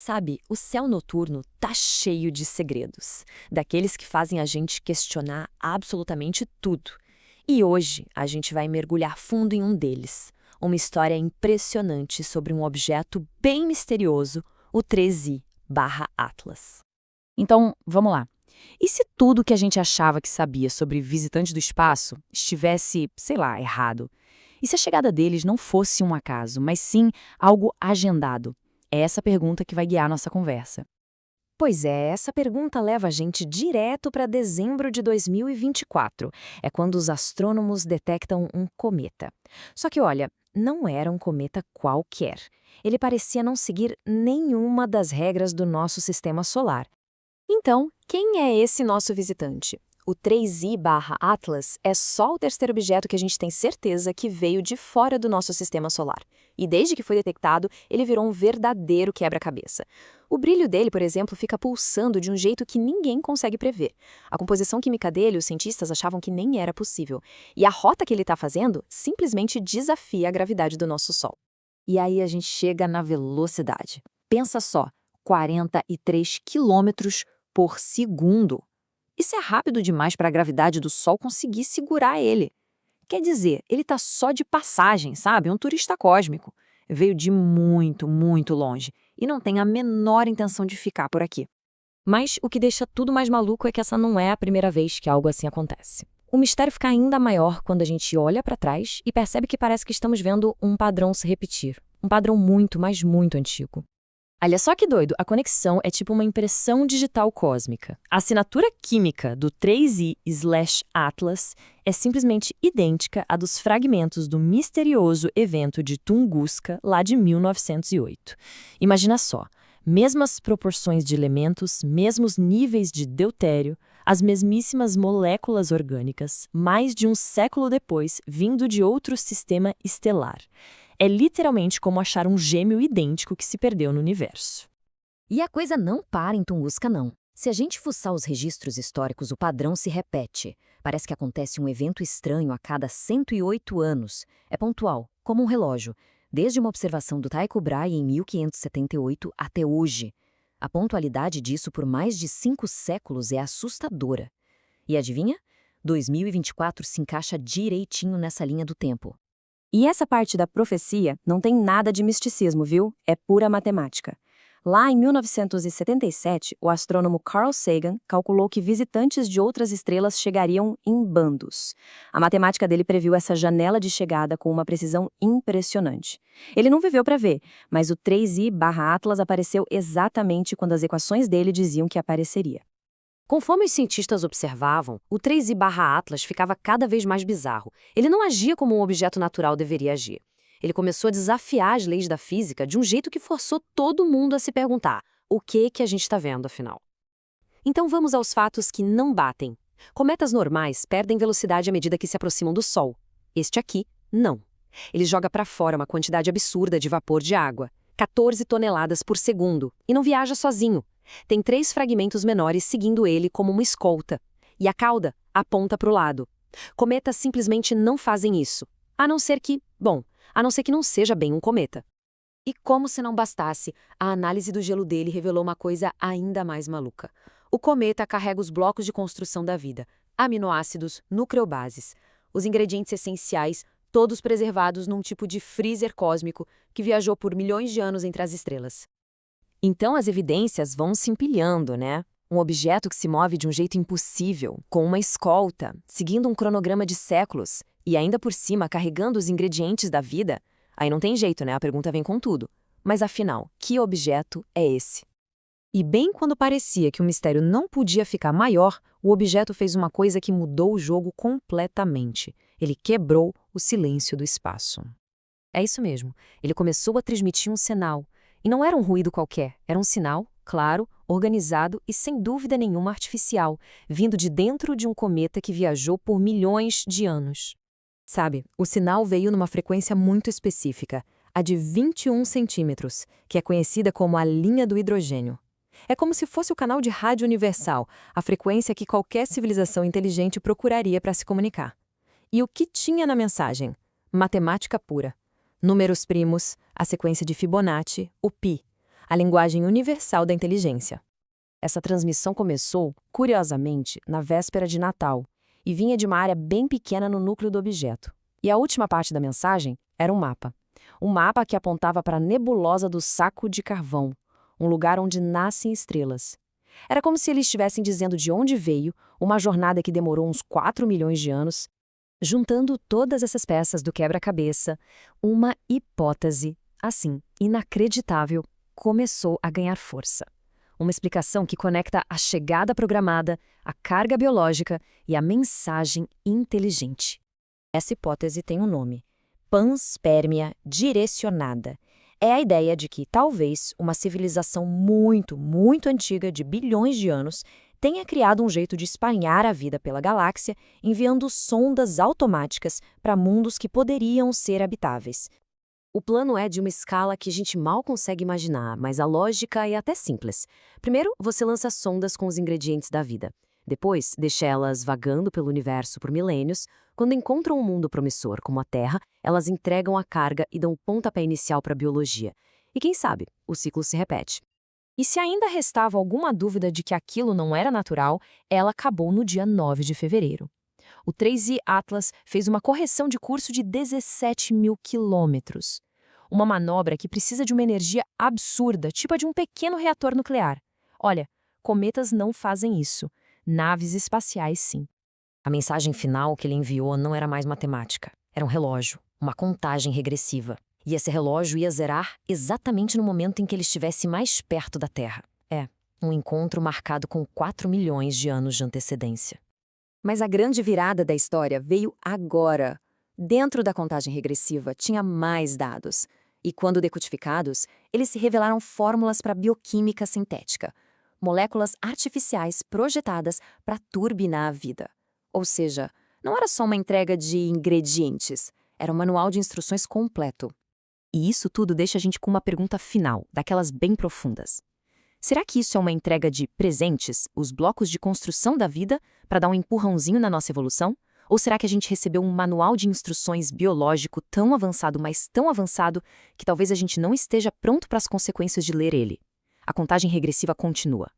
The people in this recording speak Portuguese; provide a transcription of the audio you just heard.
Sabe, o céu noturno tá cheio de segredos, daqueles que fazem a gente questionar absolutamente tudo. E hoje a gente vai mergulhar fundo em um deles, uma história impressionante sobre um objeto bem misterioso, o 3I/Atlas. Então, vamos lá. E se tudo que a gente achava que sabia sobre visitantes do espaço estivesse, sei lá, errado? E se a chegada deles não fosse um acaso, mas sim algo agendado? É essa pergunta que vai guiar nossa conversa. Pois é, essa pergunta leva a gente direto para dezembro de 2024. É quando os astrônomos detectam um cometa. Só que, olha, não era um cometa qualquer. Ele parecia não seguir nenhuma das regras do nosso sistema solar. Então, quem é esse nosso visitante? O 3I/Atlas é só o terceiro objeto que a gente tem certeza que veio de fora do nosso sistema solar. E desde que foi detectado, ele virou um verdadeiro quebra-cabeça. O brilho dele, por exemplo, fica pulsando de um jeito que ninguém consegue prever. A composição química dele, os cientistas achavam que nem era possível. E a rota que ele está fazendo simplesmente desafia a gravidade do nosso Sol. E aí a gente chega na velocidade. Pensa só, 43 quilômetros por segundo. Isso é rápido demais para a gravidade do Sol conseguir segurar ele. Quer dizer, ele está só de passagem, sabe? Um turista cósmico. Veio de muito, muito longe e não tem a menor intenção de ficar por aqui. Mas o que deixa tudo mais maluco é que essa não é a primeira vez que algo assim acontece. O mistério fica ainda maior quando a gente olha para trás e percebe que parece que estamos vendo um padrão se repetir. Um padrão muito, mas muito antigo. Olha só que doido, a conexão é tipo uma impressão digital cósmica. A assinatura química do 3I/Atlas é simplesmente idêntica à dos fragmentos do misterioso evento de Tunguska lá de 1908. Imagina só, mesmas proporções de elementos, mesmos níveis de deutério, as mesmíssimas moléculas orgânicas, mais de um século depois, vindo de outro sistema estelar. É literalmente como achar um gêmeo idêntico que se perdeu no universo. E a coisa não para em Tunguska, não. Se a gente fuçar os registros históricos, o padrão se repete. Parece que acontece um evento estranho a cada 108 anos. É pontual, como um relógio, desde uma observação do Tycho Brahe em 1578 até hoje. A pontualidade disso por mais de 5 séculos é assustadora. E adivinha? 2024 se encaixa direitinho nessa linha do tempo. E essa parte da profecia não tem nada de misticismo, viu? É pura matemática. Lá em 1977, o astrônomo Carl Sagan calculou que visitantes de outras estrelas chegariam em bandos. A matemática dele previu essa janela de chegada com uma precisão impressionante. Ele não viveu para ver, mas o 3I/Atlas apareceu exatamente quando as equações dele diziam que apareceria. Conforme os cientistas observavam, o 3I/Atlas ficava cada vez mais bizarro. Ele não agia como um objeto natural deveria agir. Ele começou a desafiar as leis da física de um jeito que forçou todo mundo a se perguntar: o que a gente está vendo, afinal? Então vamos aos fatos que não batem. Cometas normais perdem velocidade à medida que se aproximam do Sol. Este aqui, não. Ele joga para fora uma quantidade absurda de vapor de água, 14 toneladas por segundo, e não viaja sozinho. Tem 3 fragmentos menores seguindo ele como uma escolta. E a cauda aponta para o lado. Cometas simplesmente não fazem isso. A não ser que não seja bem um cometa. E como se não bastasse, a análise do gelo dele revelou uma coisa ainda mais maluca. O cometa carrega os blocos de construção da vida, aminoácidos, nucleobases, os ingredientes essenciais, todos preservados num tipo de freezer cósmico que viajou por milhões de anos entre as estrelas. Então as evidências vão se empilhando, né? Um objeto que se move de um jeito impossível, com uma escolta, seguindo um cronograma de séculos, e ainda por cima carregando os ingredientes da vida. Aí não tem jeito, né? A pergunta vem com tudo. Mas afinal, que objeto é esse? E bem quando parecia que o mistério não podia ficar maior, o objeto fez uma coisa que mudou o jogo completamente. Ele quebrou o silêncio do espaço. É isso mesmo. Ele começou a transmitir um sinal. E não era um ruído qualquer, era um sinal, claro, organizado e sem dúvida nenhuma artificial, vindo de dentro de um cometa que viajou por milhões de anos. Sabe, o sinal veio numa frequência muito específica, a de 21 centímetros, que é conhecida como a linha do hidrogênio. É como se fosse o canal de rádio universal, a frequência que qualquer civilização inteligente procuraria para se comunicar. E o que tinha na mensagem? Matemática pura. Números primos, a sequência de Fibonacci, o π. a linguagem universal da inteligência. Essa transmissão começou, curiosamente, na véspera de Natal, e vinha de uma área bem pequena no núcleo do objeto. E a última parte da mensagem era um mapa. Um mapa que apontava para a nebulosa do Saco de Carvão, um lugar onde nascem estrelas. Era como se eles estivessem dizendo de onde veio uma jornada que demorou uns 4 milhões de anos. Juntando todas essas peças do quebra-cabeça, uma hipótese, assim, inacreditável, começou a ganhar força. Uma explicação que conecta a chegada programada, a carga biológica e a mensagem inteligente. Essa hipótese tem um nome: panspermia direcionada. É a ideia de que talvez uma civilização muito, muito antiga, de bilhões de anos, tenha criado um jeito de espalhar a vida pela galáxia, enviando sondas automáticas para mundos que poderiam ser habitáveis. O plano é de uma escala que a gente mal consegue imaginar, mas a lógica é até simples. Primeiro, você lança sondas com os ingredientes da vida. Depois, deixa elas vagando pelo universo por milênios. Quando encontram um mundo promissor, como a Terra, elas entregam a carga e dão pontapé inicial para a biologia. E quem sabe, o ciclo se repete. E se ainda restava alguma dúvida de que aquilo não era natural, ela acabou no dia 9 de fevereiro. O 3i Atlas fez uma correção de curso de 17 mil quilômetros. Uma manobra que precisa de uma energia absurda, tipo a de um pequeno reator nuclear. Olha, cometas não fazem isso. Naves espaciais, sim. A mensagem final que ele enviou não era mais matemática. Era um relógio, uma contagem regressiva. E esse relógio ia zerar exatamente no momento em que ele estivesse mais perto da Terra. Um encontro marcado com 4 milhões de anos de antecedência. Mas a grande virada da história veio agora. Dentro da contagem regressiva tinha mais dados. E quando decodificados, eles se revelaram fórmulas para bioquímica sintética. Moléculas artificiais projetadas para turbinar a vida. Ou seja, não era só uma entrega de ingredientes, era um manual de instruções completo. E isso tudo deixa a gente com uma pergunta final, daquelas bem profundas. Será que isso é uma entrega de presentes, os blocos de construção da vida, para dar um empurrãozinho na nossa evolução? Ou será que a gente recebeu um manual de instruções biológico tão avançado, mas tão avançado, que talvez a gente não esteja pronto para as consequências de ler ele? A contagem regressiva continua.